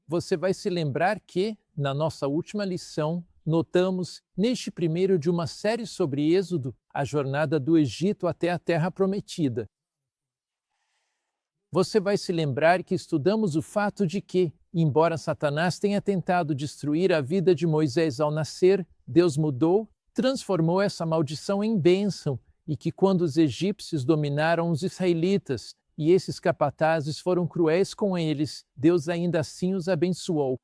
Você vai se lembrar que, na nossa última lição, notamos, neste primeiro de uma série sobre Êxodo, a jornada do Egito até a Terra Prometida. Você vai se lembrar que estudamos o fato de que, embora Satanás tenha tentado destruir a vida de Moisés ao nascer, Deus mudou, transformou essa maldição em bênção, e que quando os egípcios dominaram os israelitas, e esses capatazes foram cruéis com eles, Deus ainda assim os abençoou.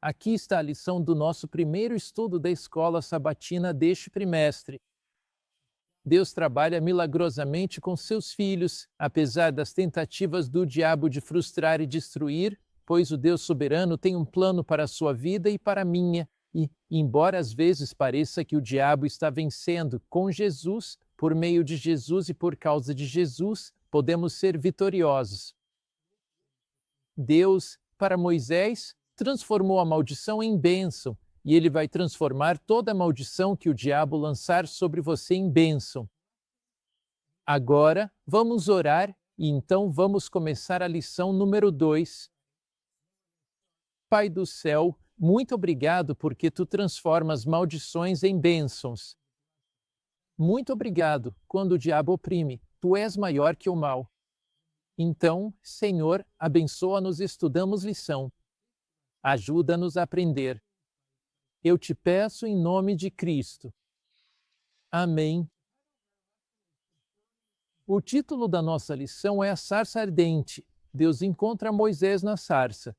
Aqui está a lição do nosso primeiro estudo da escola sabatina deste trimestre. Deus trabalha milagrosamente com seus filhos, apesar das tentativas do diabo de frustrar e destruir, pois o Deus soberano tem um plano para a sua vida e para a minha. E, embora às vezes pareça que o diabo está vencendo com Jesus, por meio de Jesus e por causa de Jesus, podemos ser vitoriosos. Deus, para Moisés, transformou a maldição em bênção, e ele vai transformar toda a maldição que o diabo lançar sobre você em bênção. Agora, vamos orar e então vamos começar a lição número 2. Pai do céu, muito obrigado porque tu transformas maldições em bênçãos. Muito obrigado, quando o diabo oprime, tu és maior que o mal. Então, Senhor, abençoa-nos e estudamos lição. Ajuda-nos a aprender. Eu te peço em nome de Cristo. Amém. O título da nossa lição é A Sarça Ardente. Deus encontra Moisés na sarça.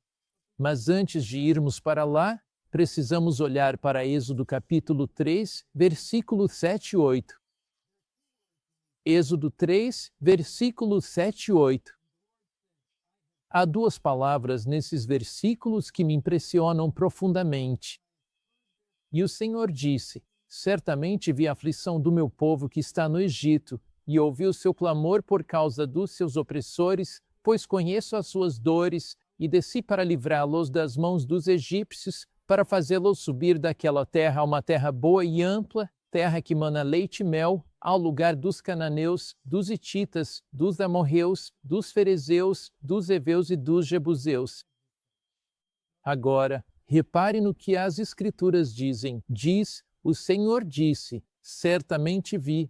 Mas antes de irmos para lá, precisamos olhar para Êxodo capítulo 3, versículos 7 e 8. Êxodo 3, versículos 7 e 8. Há duas palavras nesses versículos que me impressionam profundamente. E o Senhor disse: certamente vi a aflição do meu povo que está no Egito, e ouvi o seu clamor por causa dos seus opressores, pois conheço as suas dores, e desci para livrá-los das mãos dos egípcios, para fazê-los subir daquela terra a uma terra boa e ampla, terra que mana leite e mel, ao lugar dos cananeus, dos hititas, dos amorreus, dos ferezeus, dos heveus e dos jebuseus. Agora, repare no que as Escrituras dizem. Diz, o Senhor disse, certamente vi.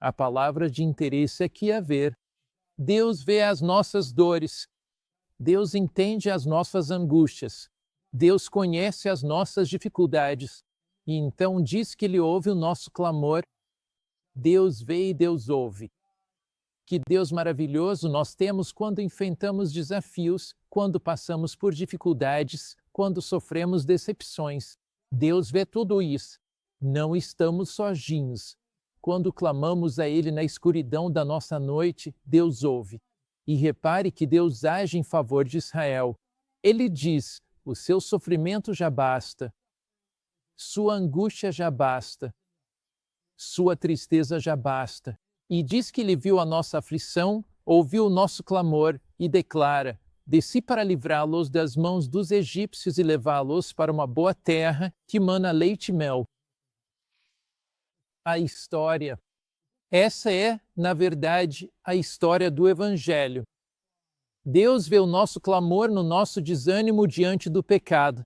A palavra de interesse aqui é ver. Deus vê as nossas dores. Deus entende as nossas angústias. Deus conhece as nossas dificuldades. E então diz que Ele ouve o nosso clamor. Deus vê e Deus ouve. Que Deus maravilhoso nós temos quando enfrentamos desafios, quando passamos por dificuldades, quando sofremos decepções. Deus vê tudo isso. Não estamos sozinhos. Quando clamamos a Ele na escuridão da nossa noite, Deus ouve. E repare que Deus age em favor de Israel. Ele diz: o seu sofrimento já basta. Sua angústia já basta. Sua tristeza já basta. E diz que Ele viu a nossa aflição, ouviu o nosso clamor e declara: desci para livrá-los das mãos dos egípcios e levá-los para uma boa terra que mana leite e mel. A história. Essa é, na verdade, a história do Evangelho. Deus vê o nosso clamor no nosso desânimo diante do pecado.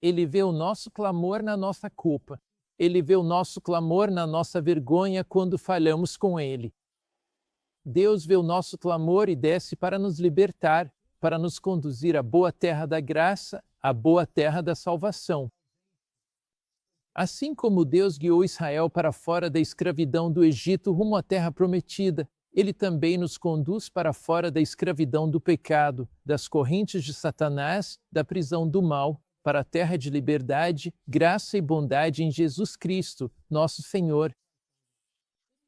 Ele vê o nosso clamor na nossa culpa. Ele vê o nosso clamor na nossa vergonha quando falhamos com Ele. Deus vê o nosso clamor e desce para nos libertar, para nos conduzir à boa terra da graça, à boa terra da salvação. Assim como Deus guiou Israel para fora da escravidão do Egito rumo à terra prometida, Ele também nos conduz para fora da escravidão do pecado, das correntes de Satanás, da prisão do mal, para a terra de liberdade, graça e bondade em Jesus Cristo, nosso Senhor.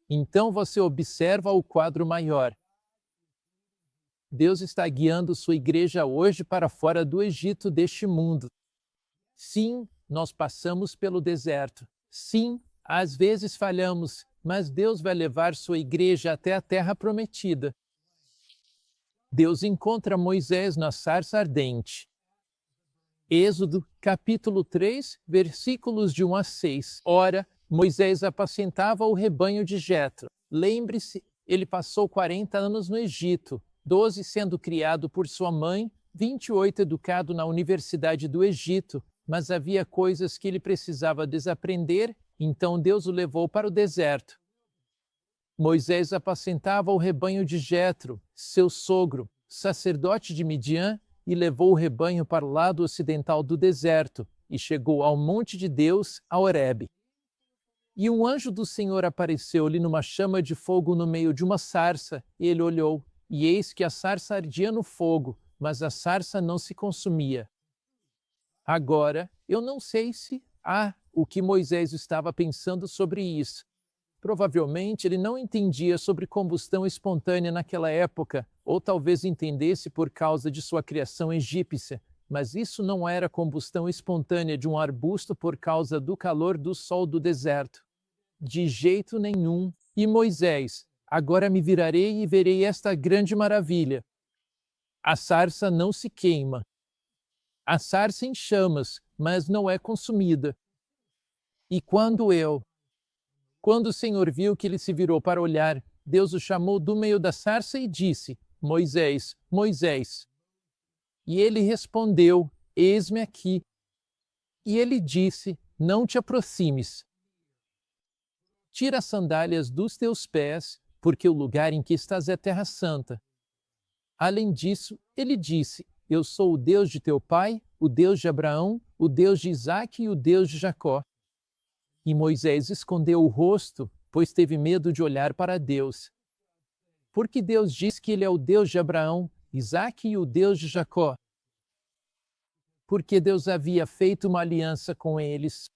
Então você observa o quadro maior. Deus está guiando sua igreja hoje para fora do Egito deste mundo. Sim, nós passamos pelo deserto. Sim, às vezes falhamos, mas Deus vai levar sua igreja até a terra prometida. Deus encontra Moisés na sarça ardente. Êxodo, capítulo 3, versículos de 1 a 6. Ora, Moisés apacentava o rebanho de Jetro. Lembre-se, ele passou 40 anos no Egito, 12 sendo criado por sua mãe, 28 educado na Universidade do Egito, mas havia coisas que ele precisava desaprender, então Deus o levou para o deserto. Moisés apacentava o rebanho de Jetro, seu sogro, sacerdote de Midian, e levou o rebanho para o lado ocidental do deserto, e chegou ao monte de Deus, a Horebe. E um anjo do Senhor apareceu-lhe numa chama de fogo no meio de uma sarça, e ele olhou, e eis que a sarça ardia no fogo, mas a sarça não se consumia. Agora, eu não sei se o que Moisés estava pensando sobre isso. Provavelmente ele não entendia sobre combustão espontânea naquela época, ou talvez entendesse por causa de sua criação egípcia, mas isso não era combustão espontânea de um arbusto por causa do calor do sol do deserto. De jeito nenhum. E Moisés: agora me virarei e verei esta grande maravilha. A sarça não se queima. A sarça em chamas, mas não é consumida. E quando o Senhor viu que ele se virou para olhar, Deus o chamou do meio da sarça e disse: Moisés, Moisés. E ele respondeu: Eis-me aqui. E ele disse: Não te aproximes. Tira as sandálias dos teus pés, porque o lugar em que estás é terra santa. Além disso, ele disse: Eu sou o Deus de teu pai, o Deus de Abraão, o Deus de Isaque e o Deus de Jacó. E Moisés escondeu o rosto, pois teve medo de olhar para Deus. Porque Deus diz que ele é o Deus de Abraão, Isaque e o Deus de Jacó. Porque Deus havia feito uma aliança com eles,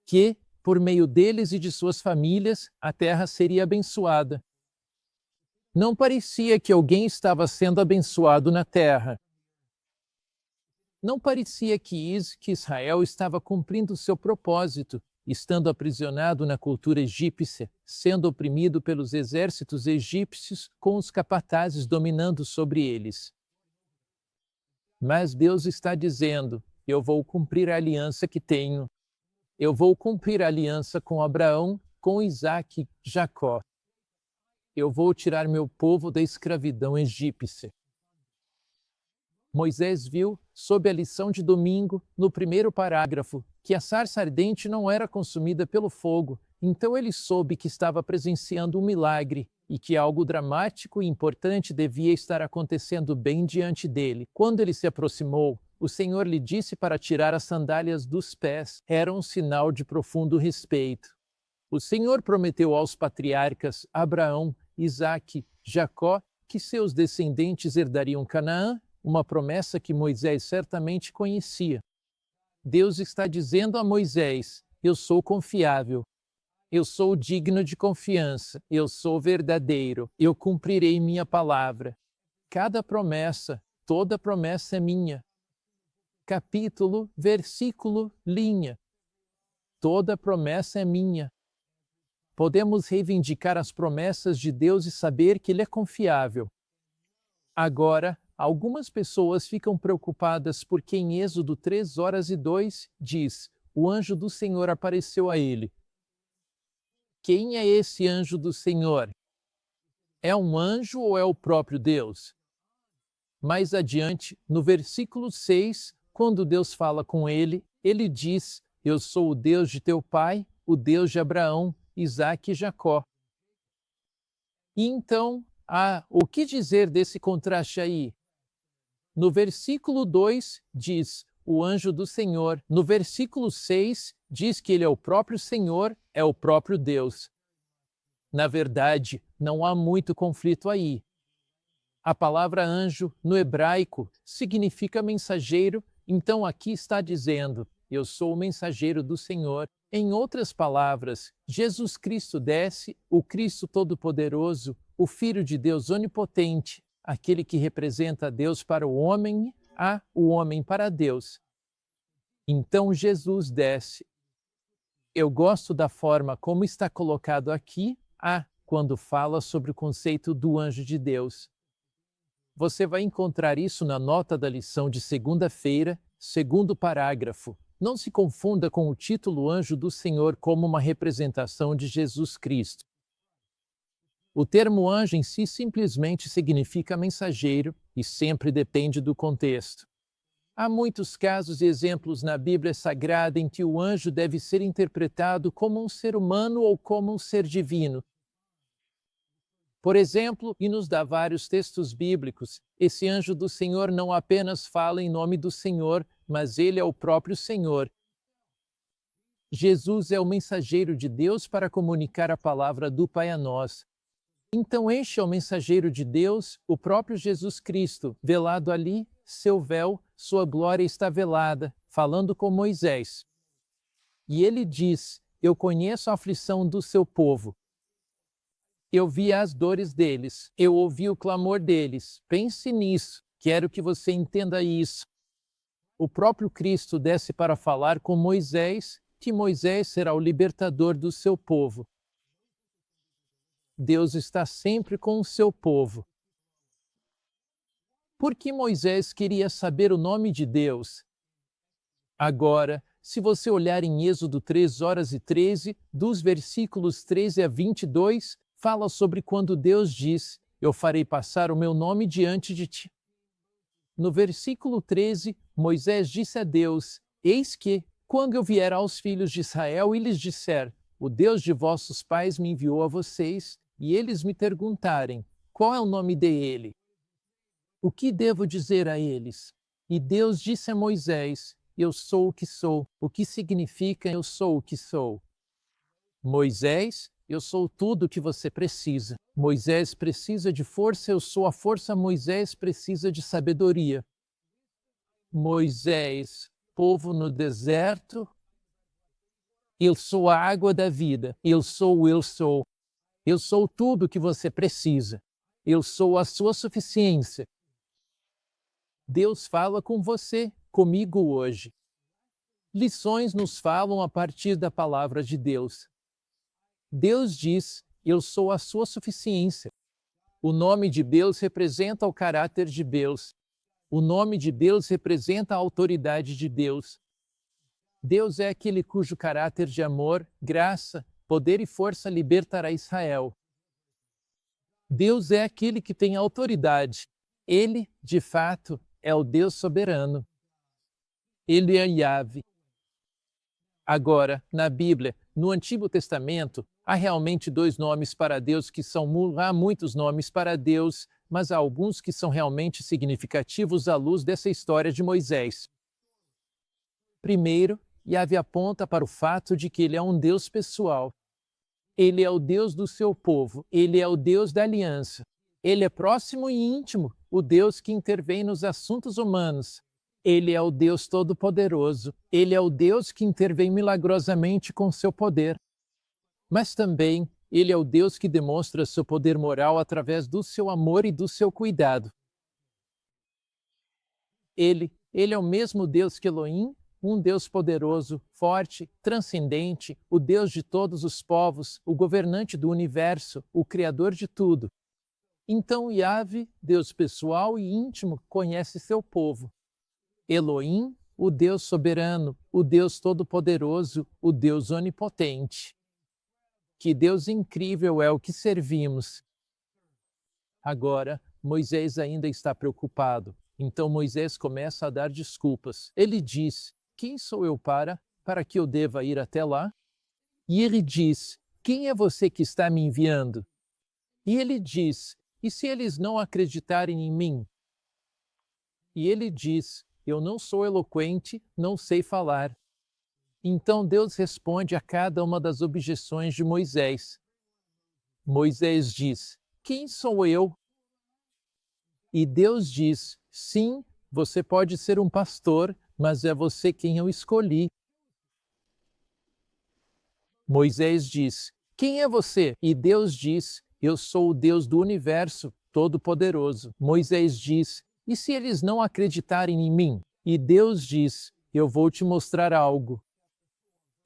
que, por meio deles e de suas famílias, a terra seria abençoada. Não parecia que alguém estava sendo abençoado na terra. Não parecia que Israel estava cumprindo seu propósito, estando aprisionado na cultura egípcia, sendo oprimido pelos exércitos egípcios, com os capatazes dominando sobre eles. Mas Deus está dizendo: eu vou cumprir a aliança que tenho. Eu vou cumprir a aliança com Abraão, com Isaque e Jacó. Eu vou tirar meu povo da escravidão egípcia. Moisés viu, sob a lição de domingo, no primeiro parágrafo, que a sarça ardente não era consumida pelo fogo, então ele soube que estava presenciando um milagre e que algo dramático e importante devia estar acontecendo bem diante dele. Quando ele se aproximou, o Senhor lhe disse para tirar as sandálias dos pés. Era um sinal de profundo respeito. O Senhor prometeu aos patriarcas Abraão, Isaque, Jacó, que seus descendentes herdariam Canaã, uma promessa que Moisés certamente conhecia. Deus está dizendo a Moisés: eu sou confiável. Eu sou digno de confiança. Eu sou verdadeiro. Eu cumprirei minha palavra. Cada promessa, toda promessa é minha. Capítulo, versículo, linha. Toda promessa é minha. Podemos reivindicar as promessas de Deus e saber que Ele é confiável. Agora, algumas pessoas ficam preocupadas porque em Êxodo 3:2 diz: o anjo do Senhor apareceu a ele. Quem é esse anjo do Senhor? É um anjo ou é o próprio Deus? Mais adiante, no versículo 6, quando Deus fala com ele, ele diz: eu sou o Deus de teu pai, o Deus de Abraão, Isaque e Jacó. E então, o que dizer desse contraste aí? No versículo 2 diz: o anjo do Senhor. No versículo 6 diz que ele é o próprio Senhor, é o próprio Deus. Na verdade, não há muito conflito aí. A palavra anjo, no hebraico, significa mensageiro, então aqui está dizendo: eu sou o mensageiro do Senhor. Em outras palavras, Jesus Cristo desce, o Cristo Todo-Poderoso, o Filho de Deus Onipotente, aquele que representa Deus para o homem, o homem para Deus. Então Jesus desce. Eu gosto da forma como está colocado aqui, quando fala sobre o conceito do anjo de Deus. Você vai encontrar isso na nota da lição de segunda-feira, segundo parágrafo. Não se confunda com o título Anjo do Senhor como uma representação de Jesus Cristo. O termo anjo em si simplesmente significa mensageiro e sempre depende do contexto. Há muitos casos e exemplos na Bíblia Sagrada em que o anjo deve ser interpretado como um ser humano ou como um ser divino. Por exemplo, e nos dá vários textos bíblicos, esse anjo do Senhor não apenas fala em nome do Senhor, mas ele é o próprio Senhor. Jesus é o mensageiro de Deus para comunicar a palavra do Pai a nós. Então este é o mensageiro de Deus, o próprio Jesus Cristo, velado ali, seu véu, sua glória está velada, falando com Moisés. E ele diz: eu conheço a aflição do seu povo. Eu vi as dores deles, eu ouvi o clamor deles. Pense nisso, quero que você entenda isso. O próprio Cristo desce para falar com Moisés, que Moisés será o libertador do seu povo. Deus está sempre com o seu povo. Por que Moisés queria saber o nome de Deus? Agora, se você olhar em Êxodo 3:13, dos versículos 13 a 22, fala sobre quando Deus diz: eu farei passar o meu nome diante de ti. No versículo 13, Moisés disse a Deus: eis que, quando eu vier aos filhos de Israel e lhes disser: o Deus de vossos pais me enviou a vocês, e eles me perguntarem: qual é o nome dele? O que devo dizer a eles? E Deus disse a Moisés: eu sou o que sou, o que significa eu sou o que sou. Moisés, eu sou tudo o que você precisa. Moisés precisa de força, eu sou a força. Moisés precisa de sabedoria. Moisés, povo no deserto, eu sou a água da vida, eu sou o eu sou. Eu sou tudo o que você precisa. Eu sou a sua suficiência. Deus fala com você, comigo hoje. Lições nos falam a partir da palavra de Deus. Deus diz: eu sou a sua suficiência. O nome de Deus representa o caráter de Deus. O nome de Deus representa a autoridade de Deus. Deus é aquele cujo caráter de amor, graça, poder e força libertará Israel. Deus é aquele que tem autoridade. Ele, de fato, é o Deus soberano. Ele é Yahvé. Agora, na Bíblia, no Antigo Testamento, há realmente dois nomes para Deus que há muitos nomes para Deus, mas há alguns que são realmente significativos à luz dessa história de Moisés. Primeiro, Yahvé aponta para o fato de que ele é um Deus pessoal. Ele é o Deus do seu povo, ele é o Deus da aliança. Ele é próximo e íntimo, o Deus que intervém nos assuntos humanos. Ele é o Deus Todo-Poderoso, ele é o Deus que intervém milagrosamente com seu poder. Mas também, ele é o Deus que demonstra seu poder moral através do seu amor e do seu cuidado. Ele é o mesmo Deus que Elohim, um Deus poderoso, forte, transcendente, o Deus de todos os povos, o governante do universo, o Criador de tudo. Então Yahvé, Deus pessoal e íntimo, conhece seu povo. Elohim, o Deus soberano, o Deus todo-poderoso, o Deus onipotente. Que Deus incrível é o que servimos! Agora, Moisés ainda está preocupado. Então Moisés começa a dar desculpas. Ele diz: quem sou eu para que eu deva ir até lá? E ele diz: quem é você que está me enviando? E ele diz: e se eles não acreditarem em mim? E ele diz: eu não sou eloquente, não sei falar. Então Deus responde a cada uma das objeções de Moisés. Moisés diz: quem sou eu? E Deus diz: sim, você pode ser um pastor, mas é você quem eu escolhi. Moisés diz: quem é você? E Deus diz: eu sou o Deus do universo, todo-poderoso. Moisés diz: e se eles não acreditarem em mim? E Deus diz: eu vou te mostrar algo.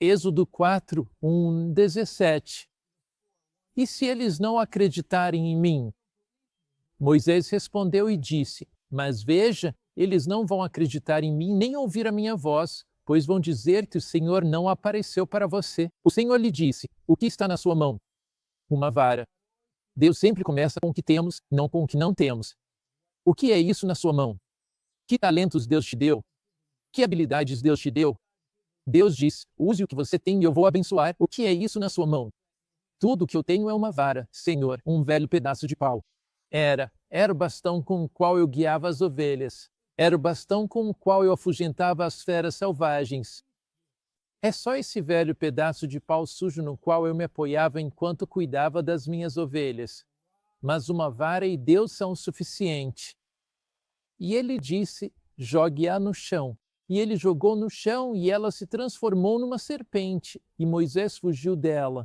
Êxodo 4:17. E se eles não acreditarem em mim? Moisés respondeu e disse: mas veja, eles não vão acreditar em mim nem ouvir a minha voz, pois vão dizer que o Senhor não apareceu para você. O Senhor lhe disse: o que está na sua mão? Uma vara. Deus sempre começa com o que temos, não com o que não temos. O que é isso na sua mão? Que talentos Deus te deu? Que habilidades Deus te deu? Deus diz: use o que você tem e eu vou abençoar. O que é isso na sua mão? Tudo o que eu tenho é uma vara, Senhor, um velho pedaço de pau. Era o bastão com o qual eu guiava as ovelhas. Era o bastão com o qual eu afugentava as feras selvagens. É só esse velho pedaço de pau sujo no qual eu me apoiava enquanto cuidava das minhas ovelhas. Mas uma vara e Deus são o suficiente. E ele disse: jogue-a no chão. E ele jogou no chão e ela se transformou numa serpente, e Moisés fugiu dela.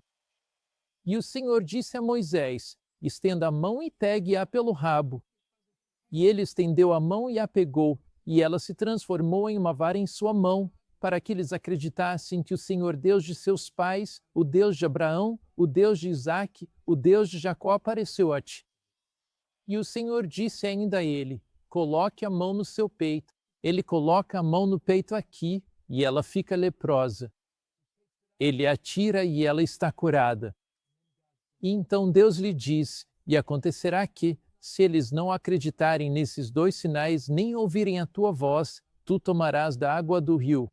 E o Senhor disse a Moisés: estenda a mão e pegue-a pelo rabo. E ele estendeu a mão e a pegou, e ela se transformou em uma vara em sua mão, para que eles acreditassem que o Senhor Deus de seus pais, o Deus de Abraão, o Deus de Isaque, o Deus de Jacó apareceu a ti. E o Senhor disse ainda a ele: coloque a mão no seu peito. Ele coloca a mão no peito aqui, e ela fica leprosa. Ele a tira e ela está curada. E então Deus lhe diz: e acontecerá que, se eles não acreditarem nesses dois sinais nem ouvirem a tua voz, tu tomarás da água do rio.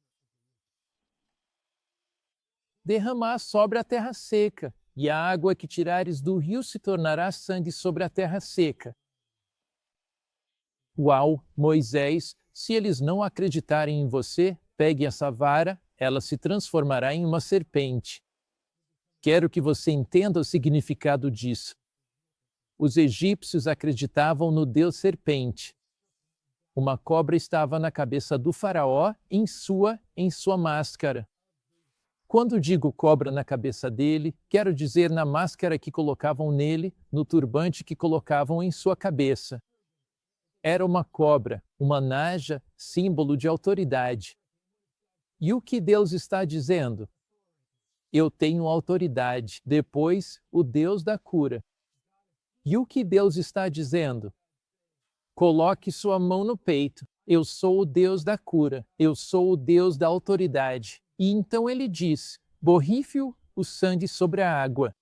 Derramarás sobre a terra seca, e a água que tirares do rio se tornará sangue sobre a terra seca. Uau, Moisés, se eles não acreditarem em você, pegue essa vara, ela se transformará em uma serpente. Quero que você entenda o significado disso. Os egípcios acreditavam no deus serpente. Uma cobra estava na cabeça do faraó, em sua máscara. Quando digo cobra na cabeça dele, quero dizer na máscara que colocavam nele, no turbante que colocavam em sua cabeça. Era uma cobra, uma naja, símbolo de autoridade. E o que Deus está dizendo? Eu tenho autoridade. Depois, o Deus da cura. E o que Deus está dizendo? Coloque sua mão no peito. Eu sou o Deus da cura. Eu sou o Deus da autoridade. E então ele diz: borrife-o o sangue sobre a água.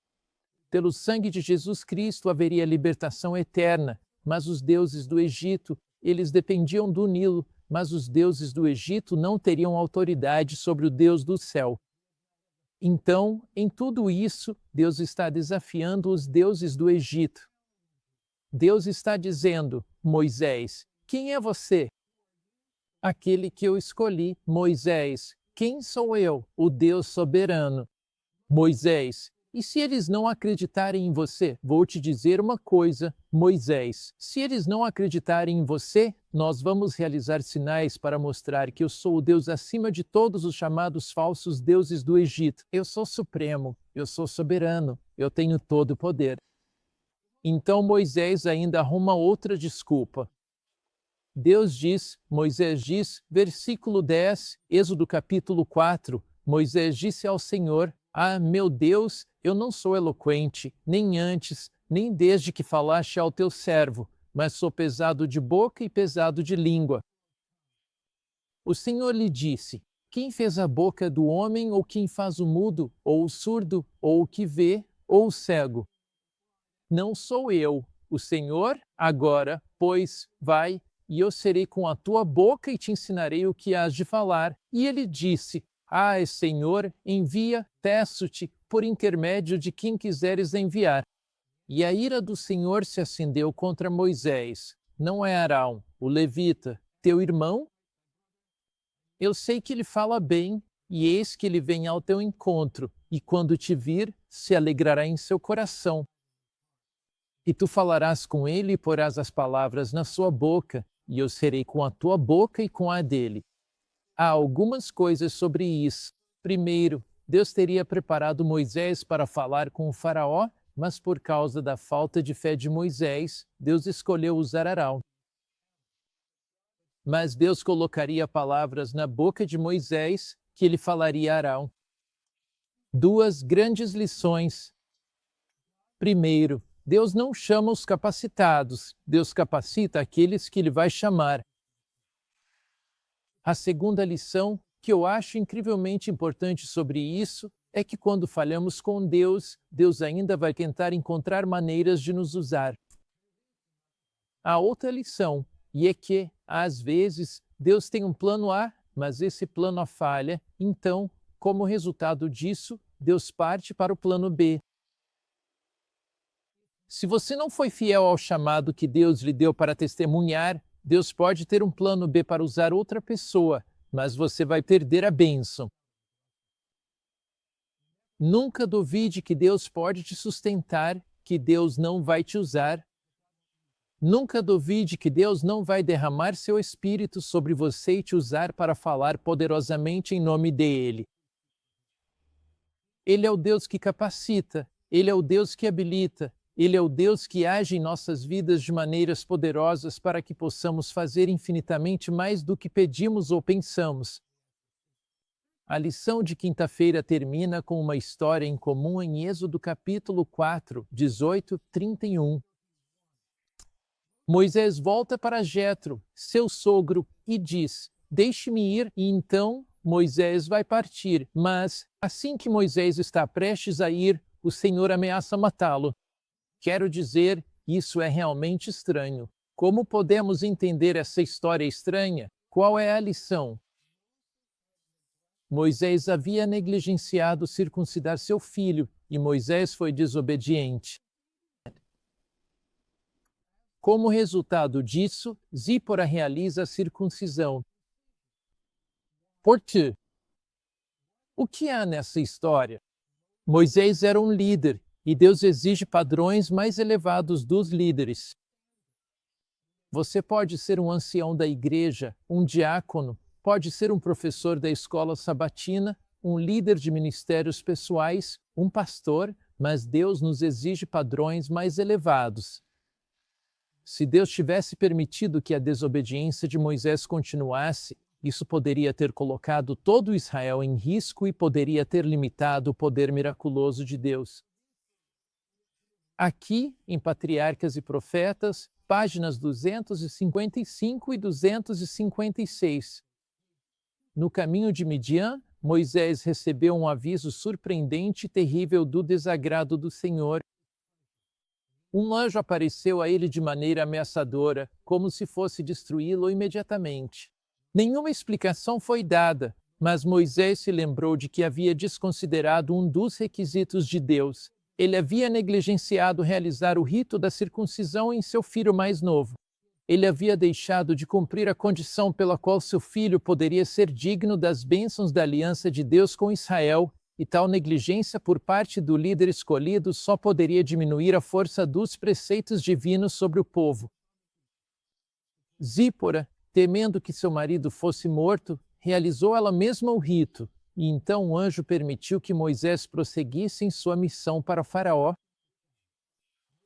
Pelo sangue de Jesus Cristo haveria libertação eterna, mas os deuses do Egito, eles dependiam do Nilo, mas os deuses do Egito não teriam autoridade sobre o Deus do céu. Então, em tudo isso, Deus está desafiando os deuses do Egito. Deus está dizendo: Moisés, quem é você? Aquele que eu escolhi. Moisés, quem sou eu? O Deus soberano. Moisés, e se eles não acreditarem em você? Vou te dizer uma coisa, Moisés. Se eles não acreditarem em você, nós vamos realizar sinais para mostrar que eu sou o Deus acima de todos os chamados falsos deuses do Egito. Eu sou supremo, eu sou soberano, eu tenho todo o poder. Então Moisés ainda arruma outra desculpa. Moisés diz, versículo 10, Êxodo capítulo 4, Moisés disse ao Senhor: ah, meu Deus, eu não sou eloquente, nem antes, nem desde que falaste ao teu servo, mas sou pesado de boca e pesado de língua. O Senhor lhe disse: quem fez a boca do homem, ou quem faz o mudo, ou o surdo, ou o que vê, ou o cego? Não sou eu, o Senhor? Agora, pois, vai, e eu serei com a tua boca e te ensinarei o que hás de falar. E ele disse: ah, Senhor, envia, peço-te, por intermédio de quem quiseres enviar. E a ira do Senhor se acendeu contra Moisés. Não é Arão, o levita, teu irmão? Eu sei que ele fala bem, e eis que ele vem ao teu encontro, e quando te vir, se alegrará em seu coração. E tu falarás com ele e porás as palavras na sua boca, e eu serei com a tua boca e com a dele. Há algumas coisas sobre isso. Primeiro, Deus teria preparado Moisés para falar com o faraó, mas por causa da falta de fé de Moisés, Deus escolheu usar Arão. Mas Deus colocaria palavras na boca de Moisés, que ele falaria a Arão. Duas grandes lições. Primeiro, Deus não chama os capacitados, Deus capacita aqueles que ele vai chamar. A segunda lição, que eu acho incrivelmente importante sobre isso, é que quando falhamos com Deus, Deus ainda vai tentar encontrar maneiras de nos usar. Há outra lição, e é que, às vezes, Deus tem um plano A, mas esse plano A falha, então, como resultado disso, Deus parte para o plano B. Se você não foi fiel ao chamado que Deus lhe deu para testemunhar, Deus pode ter um plano B para usar outra pessoa, mas você vai perder a bênção. Nunca duvide que Deus pode te sustentar, que Deus não vai te usar. Nunca duvide que Deus não vai derramar seu Espírito sobre você e te usar para falar poderosamente em nome dele. Ele é o Deus que capacita, Ele é o Deus que habilita, Ele é o Deus que age em nossas vidas de maneiras poderosas para que possamos fazer infinitamente mais do que pedimos ou pensamos. A lição de quinta-feira termina com uma história em comum em Êxodo capítulo 4, 18, 31. Moisés volta para Jetro, seu sogro, e diz: "Deixe-me ir", e então Moisés vai partir, mas, assim que Moisés está prestes a ir, o Senhor ameaça matá-lo. Quero dizer, isso é realmente estranho. Como podemos entender essa história estranha? Qual é a lição? Moisés havia negligenciado circuncidar seu filho, e Moisés foi desobediente. Como resultado disso, Zípora realiza a circuncisão. Por quê? O que há nessa história? Moisés era um líder, e Deus exige padrões mais elevados dos líderes. Você pode ser um ancião da igreja, um diácono, pode ser um professor da escola sabatina, um líder de ministérios pessoais, um pastor, mas Deus nos exige padrões mais elevados. Se Deus tivesse permitido que a desobediência de Moisés continuasse, isso poderia ter colocado todo Israel em risco e poderia ter limitado o poder miraculoso de Deus. Aqui, em Patriarcas e Profetas, páginas 255 e 256. No caminho de Midian, Moisés recebeu um aviso surpreendente e terrível do desagrado do Senhor. Um anjo apareceu a ele de maneira ameaçadora, como se fosse destruí-lo imediatamente. Nenhuma explicação foi dada, mas Moisés se lembrou de que havia desconsiderado um dos requisitos de Deus. Ele havia negligenciado realizar o rito da circuncisão em seu filho mais novo. Ele havia deixado de cumprir a condição pela qual seu filho poderia ser digno das bênçãos da aliança de Deus com Israel, e tal negligência por parte do líder escolhido só poderia diminuir a força dos preceitos divinos sobre o povo. Zípora, temendo que seu marido fosse morto, realizou ela mesma o rito, e então o anjo permitiu que Moisés prosseguisse em sua missão para Faraó.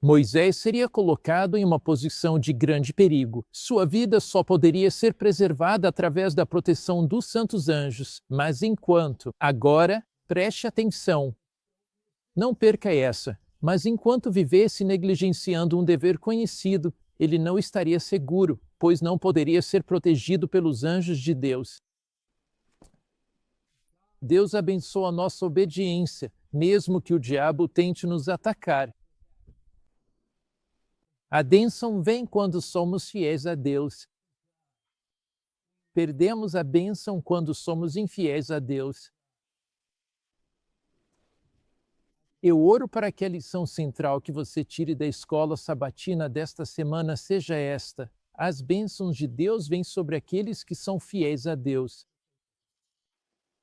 Moisés seria colocado em uma posição de grande perigo. Sua vida só poderia ser preservada através da proteção dos santos anjos, mas agora, preste atenção. Não perca essa, mas enquanto vivesse negligenciando um dever conhecido, ele não estaria seguro, pois não poderia ser protegido pelos anjos de Deus. Deus abençoa a nossa obediência, mesmo que o diabo tente nos atacar. A bênção vem quando somos fiéis a Deus. Perdemos a bênção quando somos infiéis a Deus. Eu oro para que a lição central que você tire da escola sabatina desta semana seja esta: as bênçãos de Deus vêm sobre aqueles que são fiéis a Deus.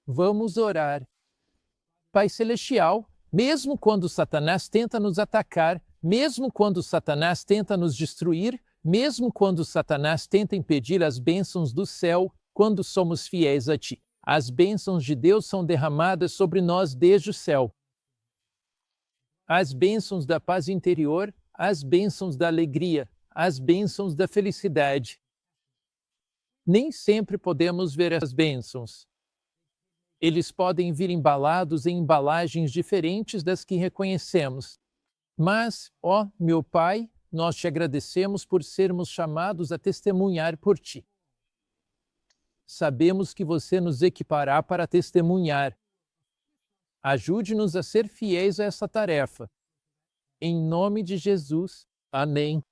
Vamos orar. Pai Celestial, mesmo quando Satanás tenta nos atacar, mesmo quando Satanás tenta nos destruir, mesmo quando Satanás tenta impedir as bênçãos do céu, quando somos fiéis a Ti, as bênçãos de Deus são derramadas sobre nós desde o céu. As bênçãos da paz interior, as bênçãos da alegria, as bênçãos da felicidade. Nem sempre podemos ver as bênçãos. Eles podem vir embalados em embalagens diferentes das que reconhecemos. Mas, ó meu Pai, nós te agradecemos por sermos chamados a testemunhar por Ti. Sabemos que você nos equipará para testemunhar. Ajude-nos a ser fiéis a essa tarefa. Em nome de Jesus. Amém.